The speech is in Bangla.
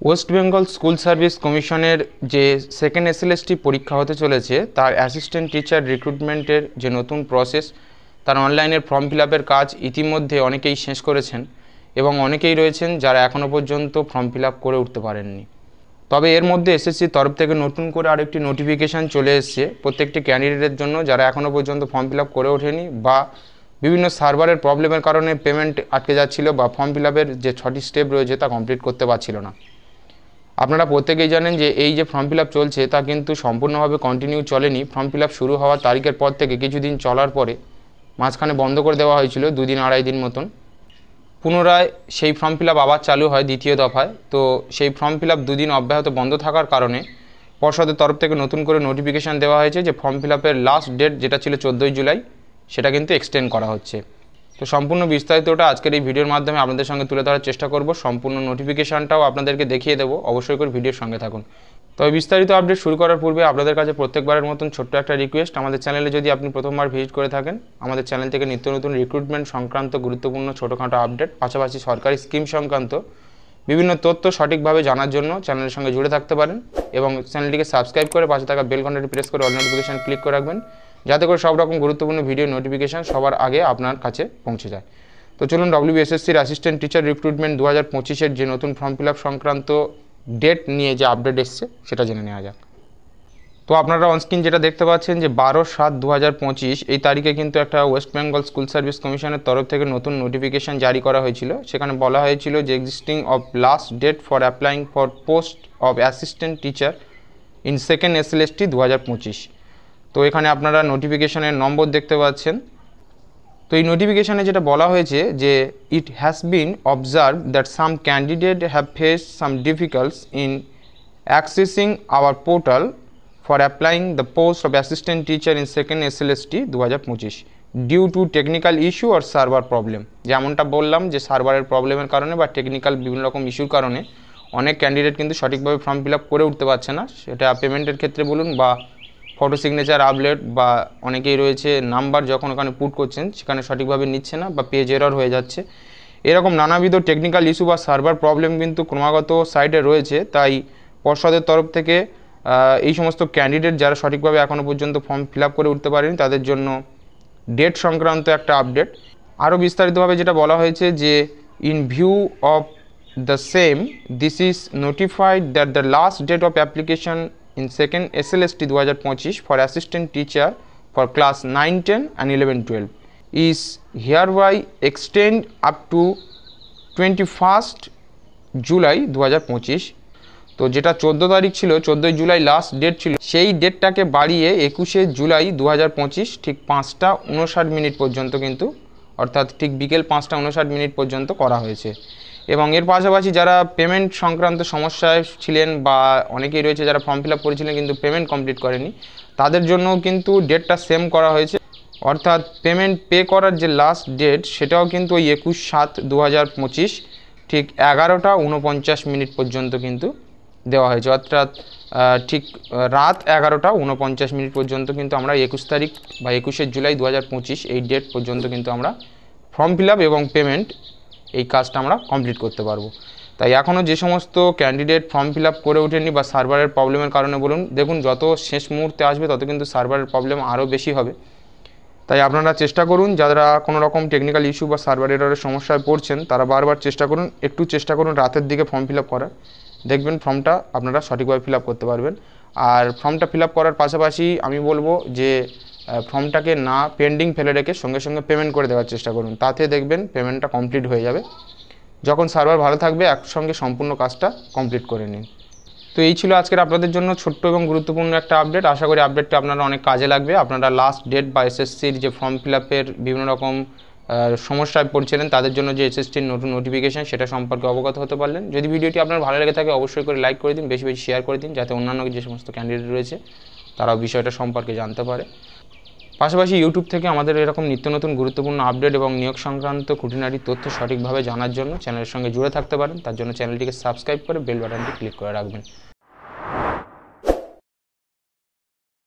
ওয়েস্ট বেঙ্গল স্কুল সার্ভিস কমিশনের যে সেকেন্ড এসএলএসটি পরীক্ষা হতে চলেছে তার অ্যাসিস্ট্যান্ট টিচার রিক্রুটমেন্টের যে নতুন প্রসেস, তার অনলাইনের ফর্ম ফিল আপের কাজ ইতিমধ্যে অনেকেই শেষ করেছেন এবং অনেকেই রয়েছেন যারা এখনও পর্যন্ত ফর্ম ফিল আপ করে উঠতে পারেননি। তবে এর মধ্যে এসএসসির তরফ থেকে নতুন করে আরেকটি নোটিফিকেশান চলে এসেছে প্রত্যেকটি ক্যান্ডিডেটের জন্য যারা এখনও পর্যন্ত ফর্ম ফিল আপ করে ওঠেনি বা বিভিন্ন সার্ভারের প্রবলেমের কারণে পেমেন্ট আটকে যাচ্ছিল বা ফর্ম ফিল আপের যে 6টি স্টেপ রয়েছে তা কমপ্লিট করতে পারছিল না। আপনারা প্রত্যেকেই জানেন যে এই যে ফর্ম ফিল আপ চলছে তা কিন্তু সম্পূর্ণভাবে কন্টিনিউ চলেনি। ফর্ম ফিল আপ শুরু হওয়ার তারিখের পর থেকে কিছুদিন চলার পরে মাঝখানে বন্ধ করে দেওয়া হয়েছিল 2 দিন 2.5 দিন মতন। পুনরায় সেই ফর্ম ফিল আপ আবার চালু হয় দ্বিতীয় দফায়। তো সেই ফর্ম ফিল আপ 2 দিন অব্যাহত বন্ধ থাকার কারণে পর্ষদের তরফ থেকে নতুন করে নোটিফিকেশান দেওয়া হয়েছে যে ফর্ম ফিল আপের লাস্ট ডেট যেটা ছিল 14ই জুলাই সেটা কিন্তু এক্সটেন্ড করা হচ্ছে। তো সম্পূর্ণ বিস্তারিতটা আজকের এই ভিডিওর মাধ্যমে আপনাদের সঙ্গে তুলে ধরার চেষ্টা করব। সম্পূর্ণ নোটিফিকেশানটাও আপনাদেরকে দেখিয়ে দেবো, অবশ্যই করে ভিডিওর সঙ্গে থাকুন। তবে বিস্তারিত আপডেট শুরু করার পূর্বে আপনাদের কাছে প্রত্যেকবারের মতন ছোট্ট একটা রিকোয়েস্ট, আমাদের চ্যানেলে যদি আপনি প্রথমবার ভিজিট করে থাকেন, আমাদের চ্যানেল থেকে নিত্য নতুন রিক্রুটমেন্ট সংক্রান্ত গুরুত্বপূর্ণ ছোটোখাটো আপডেট, পাশাপাশি সরকারি স্কিম সংক্রান্ত বিভিন্ন তথ্য সঠিকভাবে জানার জন্য চ্যানেলের সঙ্গে জুড়ে থাকতে পারেন এবং চ্যানেলটিকে সাবস্ক্রাইব করে পাশে থাকা বেল ঘন্টাটি প্রেস করে অল নোটিফিকেশান ক্লিক করে রাখবেন, যাতে করে সব রকম গুরুত্বপূর্ণ ভিডিও নোটিফিকেশান সবার আগে আপনার কাছে পৌঁছে যায়। তো চলুন ডব্লিউবিএসএসসির অ্যাসিস্ট্যান্ট টিচার রিক্রুটমেন্ট 2025-এর যে নতুন ফর্ম ফিল আপ সংক্রান্ত ডেট নিয়ে যে আপডেট এসছে সেটা জেনে নেওয়া যাক। তো আপনারা অনস্ক্রিন যেটা দেখতে পাচ্ছেন যে 12/7/2025 এই তারিখে কিন্তু একটা ওয়েস্ট বেঙ্গল স্কুল সার্ভিস কমিশনের তরফ থেকে নতুন নোটিফিকেশান জারি করা হয়েছিল। সেখানে বলা হয়েছিল যে existing of last date for applying for post of assistant teacher in second SLST 2025। তো এখানে আপনারা নোটিফিকেশানের নম্বর দেখতে পাচ্ছেন। তো এই নোটিফিকেশানে যেটা বলা হয়েছে যে it has been observe that some candidate have face some difficulties in accessing our portal for applying the post of assistant teacher in second SLST 2025 due to technical issue আর সার্ভার প্রবলেম। যেমনটা বললাম যে সার্ভারের প্রবলেমের কারণে বা টেকনিক্যাল বিভিন্ন রকম ইস্যুর কারণে অনেক ক্যান্ডিডেট কিন্তু সঠিকভাবে ফর্ম ফিল আপ করে উঠতে পারছে না, সেটা পেমেন্টের ক্ষেত্রে বলুন বা ফটো সিগনেচার আপলোড বা অনেকেই রয়েছে নাম্বার যখন ওখানে পুট করছেন সেখানে সঠিকভাবে নিচ্ছে না বা পেজ এরর হয়ে যাচ্ছে। এরকম নানাবিধ টেকনিক্যাল ইস্যু বা সার্ভার প্রবলেম কিন্তু ক্রমাগত সাইডে রয়েছে। তাই পর্ষদের তরফ থেকে এই সমস্ত ক্যান্ডিডেট যারা সঠিকভাবে এখনও পর্যন্ত ফর্ম ফিল আপ করে উঠতে পারেনি তাদের জন্য ডেট সংক্রান্ত একটা আপডেট। আরও বিস্তারিতভাবে যেটা বলা হয়েছে যে in view of the same this is notified that the last date of application in second SLST 2025 for assistant teacher for class 9, 10 and 11, 12 is hereby extend up to 21st July 2025। তো যেটা 14 তারিখ ছিল, 14 জুলাই লাস্ট ডেট ছিল, সেই ডেটটাকে বাড়িয়ে 21শে জুলাই 2025 ঠিক 5টা 59 পর্যন্ত কিন্তু, অর্থাৎ ঠিক বিকেল 5টা 59 পর্যন্ত করা হয়েছে। এবং এর পাশাপাশি যারা পেমেন্ট সংক্রান্ত সমস্যায় ছিলেন বা অনেকেই রয়েছে যারা ফর্ম ফিল আপ করেছিলেন কিন্তু পেমেন্ট কমপ্লিট করেনি, তাদের জন্য কিন্তু ডেটটা সেম করা হয়েছে। অর্থাৎ পেমেন্ট পে করার যে লাস্ট ডেট সেটাও কিন্তু ওই 21/7/2025 ঠিক 11টা 49 পর্যন্ত কিন্তু দেওয়া হয়েছে। অর্থাৎ ঠিক রাত 11টা 49 পর্যন্ত কিন্তু আমরা 21 তারিখ বা 21শে জুলাই 2025 এই ডেট পর্যন্ত কিন্তু আমরা ফর্ম ফিল আপ এবং পেমেন্ট এই কাজটা আমরা কমপ্লিট করতে পারবো। তাই এখনও যে সমস্ত ক্যান্ডিডেট ফর্ম ফিল আপ করে ওঠেনি বা সার্ভারের প্রবলেমের কারণে বলুন, দেখুন যত শেষ মুহূর্তে আসবে তত কিন্তু সার্ভারের প্রবলেম আরও বেশি হবে। তাই আপনারা চেষ্টা করুন, যারা কোনো রকম টেকনিক্যাল ইস্যু বা সার্ভার এররের সমস্যায় পড়ছেন তারা বারবার চেষ্টা করুন রাতের দিকে ফর্ম ফিল আপ করার। দেখবেন ফর্মটা আপনারা সঠিকভাবে ফিল আপ করতে পারবেন। আর ফর্মটা ফিল আপ করার পাশাপাশি আমি বলবো যে ফর্মটাকে না পেন্ডিং ফেলে রেখে সঙ্গে সঙ্গে পেমেন্ট করে দেওয়ার চেষ্টা করুন, তাতে দেখবেন পেমেন্টটা কমপ্লিট হয়ে যাবে। যখন সার্ভার ভালো থাকবে একসঙ্গে সম্পূর্ণ কাজটা কমপ্লিট করে নিন। তো এই ছিল আজকের আপনাদের জন্য ছোট্ট এবং গুরুত্বপূর্ণ একটা আপডেট। আশা করি আপডেটটা আপনারা অনেক কাজে লাগবে। আপনারা লাস্ট ডেট বা এসএসসির যে ফর্ম ফিল আপের বিভিন্ন রকম সমস্যায় পড়ছিলেন তাদের জন্য যে এসএসসির নতুন নোটিফিকেশান সেটা সম্পর্কে অবগত হতে পারলেন। যদি ভিডিওটি আপনার ভালো লেগে থাকে অবশ্যই করে লাইক করে দিন, বেশি বেশি শেয়ার করে দিন, যাতে অন্যান্য যে সমস্ত ক্যান্ডিডেট রয়েছে তারাও বিষয়টা সম্পর্কে জানতে পারে। পাশাপাশি ইউটিউব থেকে আমাদের এরকম নিত্য নতুন গুরুত্বপূর্ণ আপডেট এবং নিয়োগ সংক্রান্ত খুঁটিনাটি তথ্য সঠিকভাবে জানার জন্য চ্যানেলের সঙ্গে জুড়ে থাকতে পারেন। তার জন্য চ্যানেলটিকে সাবস্ক্রাইব করে বেল বাটনটি ক্লিক করে রাখবেন।